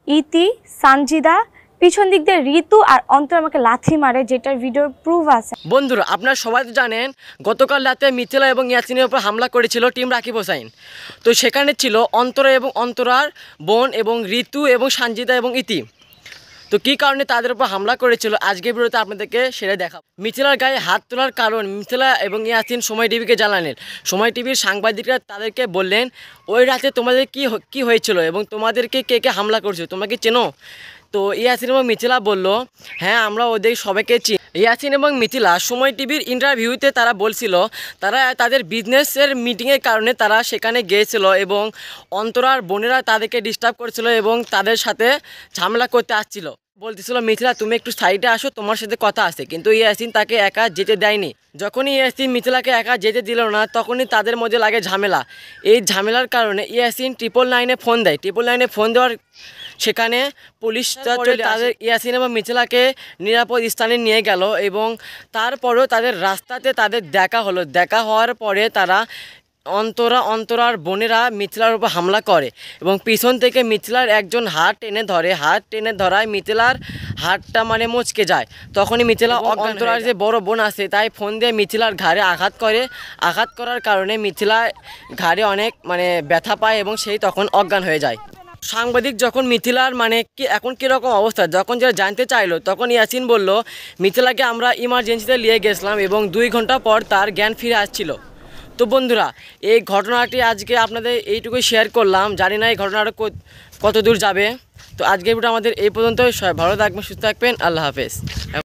ইতি, সানজিদা, পিছন দিক দিয়ে ঋতু আর অন্তর আমাকে লাথি মারে, যেটার ভিডিওর প্রুফ আছে। বন্ধুরা, আপনারা সবাই তো জানেন গতকাল রাতে মিথিলা এবং ইয়াসিনের উপর হামলা করেছিল টিম রাকিব হোসাইন। তো সেখানে ছিল অন্তরা এবং অন্তরার বোন এবং ঋতু এবং সানজিদা এবং ইতি। তো কী কারণে তাদের উপর হামলা করেছিল আজকের ভিডিওতে আপনাদেরকে সেটা দেখাবো। মিথিলার গায়ে হাত তোলার কারণ মিথিলা এবং ইয়াসিন সময় টিভিকে জানালেন। সময় টিভির সাংবাদিকরা তাদেরকে বললেন, ওই রাতে তোমাদের কি হয়েছিল এবং তোমাদেরকে কে কে হামলা করছে, তোমরা কি চেনো? তো ইয়াসিন এবং মিথিলা বলল, হ্যাঁ আমরা ওদের সবাইকে চিনি। ইয়াসিন এবং মিথিলা সময় টিভির ইন্টারভিউতে তারা বলছিল তারা তাদের বিজনেসের মিটিংয়ের কারণে তারা সেখানে গিয়েছিল এবং অন্তরার বোনেরা তাদেরকে ডিস্টার্ব করেছিল এবং তাদের সাথে ঝামেলা করতে আসছিল। বলতেছিল, মিথিলা তুমি একটু সাইডে আসো, তোমার সাথে কথা আছে। কিন্তু ইয়াসিন তাকে একা যেতে দেয়নি। যখনই ইয়াসিন মিথিলাকে একা যেতে দিল না, তখনই তাদের মধ্যে লাগে ঝামেলা। এই ঝামেলার কারণে ইয়াসিন 999-এ ফোন দেয়। 999-এ ফোন দেওয়ার সেখানে পুলিশ তাদের ইয়াসিন এবং মিথিলাকে নিরাপদ স্থানে নিয়ে গেল এবং তারপরেও তাদের রাস্তাতে তাদের দেখা হলো। দেখা হওয়ার পরে তারা অন্তরার বোনেরা মিথিলার উপর হামলা করে এবং পিছন থেকে মিথিলার একজন হাত টেনে ধরে। হাত টেনে ধরায় মিথিলার হাতটা মুচকে যায়। তখনই মিথিলা অন্তরার যে বড় বোন আছে তাই ফোন দিয়ে মিথিলার ঘাড়ে আঘাত করে। আঘাত করার কারণে মিথিলা ঘাড়ে অনেক ব্যথা পায় এবং সেই তখন অজ্ঞান হয়ে যায়। সাংবাদিক যখন মিথিলার কি এখন কীরকম অবস্থা যখন যারা জানতে চাইলো, তখন ইয়াসিন বলল, মিথিলাকে আমরা ইমার্জেন্সিতে নিয়ে গেছিলাম এবং 2 ঘন্টা পর তার জ্ঞান ফিরে আসছিল। তো বন্ধুরা, এই ঘটনাটি আজকে আপনাদের এইটুকুই শেয়ার করলাম। জানি না এই ঘটনাটা কত দূর যাবে। তো আজকের ভিডিও আমাদের এই পর্যন্ত। সবাই ভালো থাকবেন, সুস্থ থাকবেন। আল্লাহ হাফেজ।